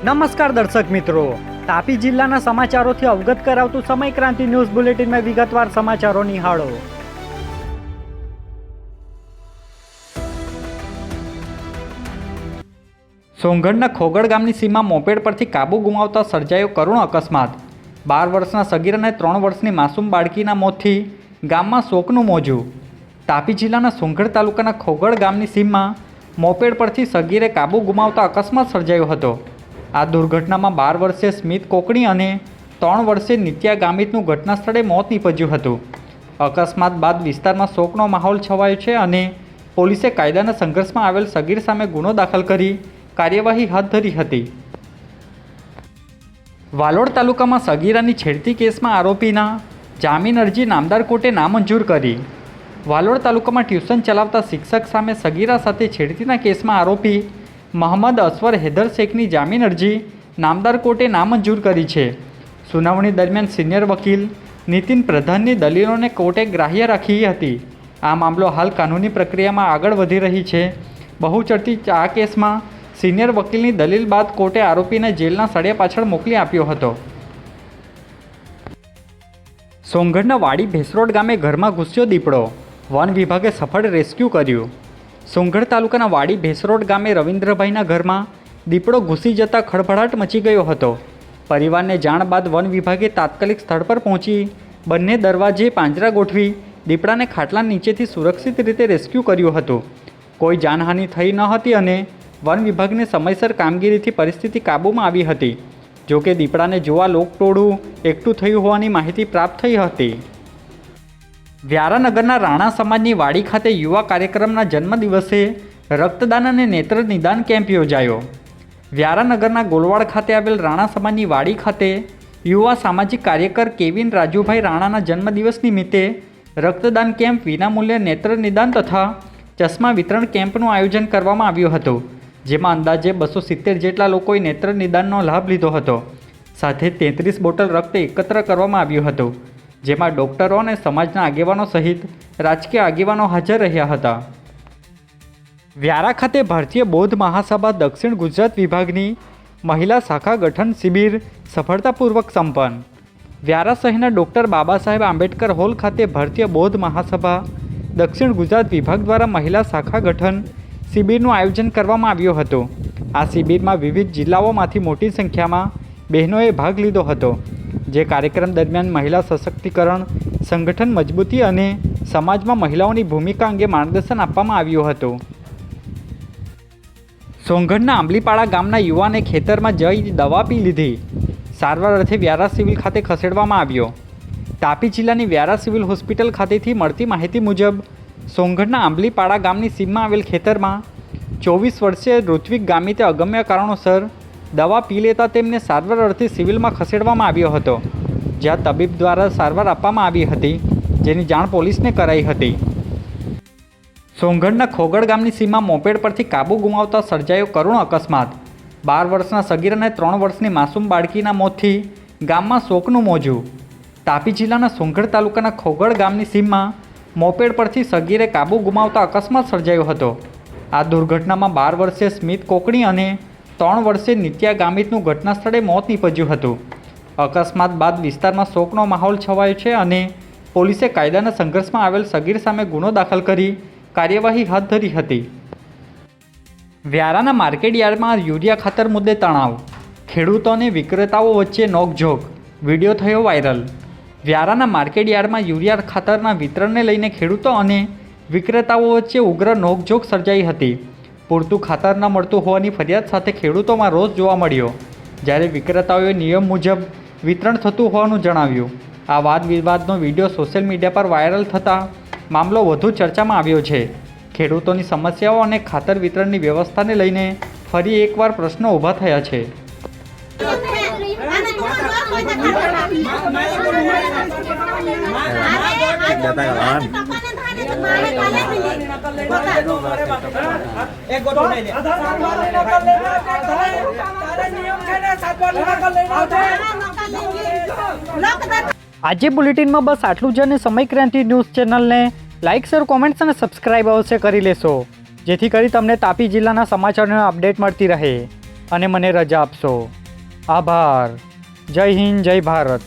નમસ્કાર દર્શક મિત્રો, તાપી જિલ્લાના સમાચારોથી અવગત કરાવતું સમય ક્રાંતિ ન્યૂઝ બુલેટિનમાં વિગતવાર સમાચારો નિહાળો. સોંગઢના ખોગડ ગામની સીમા મોપેડ પરથી કાબુ ગુમાવતા સર્જાયો કરુણ અકસ્માત. 12 વર્ષના સગીર અને 3 વર્ષની માસૂમ બાળકીના મોતથી ગામમાં શોકનું મોજું. તાપી જિલ્લાના સોંગઢ તાલુકાના ખોગડ ગામની સીમમાં મોપેડ પરથી સગીરે કાબુ ગુમાવતા અકસ્માત સર્જાયો હતો. આ દુર્ઘટનામાં 12 વર્ષીય સ્મિત કોકણી અને 3 વર્ષીય નિત્યા ગામિતનું ઘટના સ્થળે મોત નીપજ્યું હતું. અકસ્માત બાદ વિસ્તારમાં શોકનો માહોલ છવાયો છે અને પોલીસે કાયદાના સંઘર્ષમાં આવેલ સગીર સામે ગુનો દાખલ કરી કાર્યવાહી હાથ ધરી હતી. વાલોડ તાલુકામાં સગીરાની છેડતી કેસમાં આરોપીના જામીન અરજી નામદાર કોર્ટે નામંજૂર કરી. વાલોડ તાલુકામાં ટ્યુશન ચલાવતા શિક્ષક સામે સગીરા સાથે છેડતીના કેસમાં આરોપી મોહમ્મદ અસવર હૈદર શેખની જામીન અરજી નામદાર કોર્ટે નામંજૂર કરી છે. સુનાવણી દરમિયાન સિનિયર વકીલ નીતિન પ્રધાનની દલીલોને કોર્ટે ગ્રાહ્ય રાખી હતી. આ મામલો હાલ કાનૂની પ્રક્રિયામાં આગળ વધી રહી છે. બહુચર્ચિત આ કેસમાં સિનિયર વકીલની દલીલ બાદ કોર્ટે આરોપીને જેલના સળિયા પાછળ મોકલી આપ્યો હતો. સોંગઢના વાડી ભેસરોડ ગામે ઘરમાં ઘૂસ્યો દીપડો, વન વિભાગે સફળ રેસ્ક્યુ કર્યું. સોંગઢ તાલુકાના વાડી ભેસરોડ ગામે રવિન્દ્રભાઈના ઘરમાં દીપડો ઘૂસી જતાં ખળભળાટ મચી ગયો હતો. પરિવારને જાણ બાદ વન વિભાગે તાત્કાલિક સ્થળ પર પહોંચી બંને દરવાજે પાંજરા ગોઠવી દીપડાને ખાટલા નીચેથી સુરક્ષિત રીતે રેસ્ક્યુ કર્યું હતું. કોઈ જાનહાનિ થઈ ન હતી અને વન વિભાગને સમયસર કામગીરીથી પરિસ્થિતિ કાબૂમાં આવી હતી. જોકે દીપડાને જોવા લોકટોળું એકઠું થયું હોવાની માહિતી પ્રાપ્ત થઈ હતી. વ્યારાનગરના રાણા સમાજની વાડી ખાતે યુવા કાર્યક્રમના જન્મદિવસે રક્તદાન અને નેત્ર નિદાન કેમ્પ યોજાયો. વ્યારાનગરના ગોલવાડ ખાતે આવેલ રાણા સમાજની વાડી ખાતે યુવા સામાજિક કાર્યકર કેવિન રાજુભાઈ રાણાના જન્મદિવસ નિમિત્તે રક્તદાન કેમ્પ, વિનામૂલ્યે નેત્ર નિદાન તથા ચશ્મા વિતરણ કેમ્પનું આયોજન કરવામાં આવ્યું હતું. જેમાં અંદાજે 270 જેટલા લોકોએ નેત્ર નિદાનનો લાભ લીધો હતો. સાથે 33 બોટલ રક્ત એકત્ર કરવામાં આવ્યું હતું. જેમાં ડૉક્ટરો અને સમાજના આગેવાનો સહિત રાજકીય આગેવાનો હાજર રહ્યા હતા. વ્યારા ખાતે ભારતીય બૌદ્ધ મહાસભા દક્ષિણ ગુજરાત વિભાગની મહિલા શાખા ગઠન શિબિર સફળતાપૂર્વક સંપન્ન. વ્યારા શહેરના ડૉક્ટર બાબા સાહેબ આંબેડકર હોલ ખાતે ભારતીય બૌદ્ધ મહાસભા દક્ષિણ ગુજરાત વિભાગ દ્વારા મહિલા શાખા ગઠન શિબિરનું આયોજન કરવામાં આવ્યું હતું. આ શિબિરમાં વિવિધ જિલ્લાઓમાંથી મોટી સંખ્યામાં બહેનોએ ભાગ લીધો હતો. જે કાર્યક્રમ દરમિયાન મહિલા સશક્તિકરણ, સંગઠન મજબૂતી અને સમાજમાં મહિલાઓની ભૂમિકા અંગે માર્ગદર્શન આપવામાં આવ્યું હતું. સોંગઢના આંબલીપાડા ગામના યુવાને ખેતરમાં જઈ દવા પી લીધી. સારવાર અર્થે વ્યારા સિવિલ ખાતે ખસેડવામાં આવ્યો. તાપી જિલ્લાની વ્યારા સિવિલ હોસ્પિટલ ખાતેથી મળતી માહિતી મુજબ સોંગઢના આંબલીપાડા ગામની સીમમાં આવેલ ખેતરમાં 24 વર્ષીય ઋત્વિક ગામિતે અગમ્ય કારણોસર દવા પી લેતા તેમને સારવાર અર્થે સિવિલમાં ખસેડવામાં આવ્યો હતો. જ્યાં તબીબ દ્વારા સારવાર આપવામાં આવી હતી, જેની જાણ પોલીસને કરાઈ હતી. સોંગઢના ખોગડ ગામની સીમા મોપેડ પરથી કાબુ ગુમાવતા સર્જાયો કરુણ અકસ્માત. 12 વર્ષના સગીર અને 3 વર્ષની માસૂમ બાળકીના મોતથી ગામમાં શોકનું મોજું. તાપી જિલ્લાના સોંગઢ તાલુકાના ખોગડ ગામની સીમમાં મોપેડ પરથી સગીરે કાબુ ગુમાવતા અકસ્માત સર્જાયો હતો. આ દુર્ઘટનામાં 12 વર્ષીય સ્મિત કોકણી અને 3 વર્ષીય નિત્યા ગામિતનું ઘટના સ્થળે મોત નીપજ્યું હતું. અકસ્માત બાદ વિસ્તારમાં શોકનો માહોલ છવાયો છે અને પોલીસે કાયદાના સંઘર્ષમાં આવેલ સગીર સામે ગુનો દાખલ કરી કાર્યવાહી હાથ ધરી હતી. વ્યારાના માર્કેટ યાર્ડમાં યુરિયા ખાતર મુદ્દે તણાવ, ખેડૂતો અને વિક્રેતાઓ વચ્ચે નોકઝોક, વિડીયો થયો વાયરલ. વ્યારાના માર્કેટ યાર્ડમાં યુરિયા ખાતરના વિતરણને લઈને ખેડૂતો અને વિક્રેતાઓ વચ્ચે ઉગ્ર નોકઝોક સર્જાઈ હતી. પૂરતું ખાતર ન મળતું હોવાની ફરિયાદ સાથે ખેડૂતોમાં રોષ જોવા મળ્યો. જ્યારે વિક્રેતાઓએ નિયમ મુજબ વિતરણ થતું હોવાનું જણાવ્યું. આ વાદ વિવાદનો વિડીયો સોશિયલ મીડિયા પર વાયરલ થતાં મામલો વધુ ચર્ચામાં આવ્યો છે. ખેડૂતોની સમસ્યાઓ અને ખાતર વિતરણની વ્યવસ્થાને લઈને ફરી એકવાર પ્રશ્નો ઊભા થયા છે. આજે બુલેટિનમાં બસ આટલું જ અને સમય ક્રાંતિ ન્યૂઝ ચેનલને લાઇક, શેર, કોમેન્ટ્સ અને સબસ્ક્રાઇબ અવશ્ય કરી લેશો, જેથી કરી તમને તાપી જિલ્લાના સમાચારોની અપડેટ મળતી રહે. અને મને રજા આપશો. આભાર. જય હિન્દ, જય ભારત.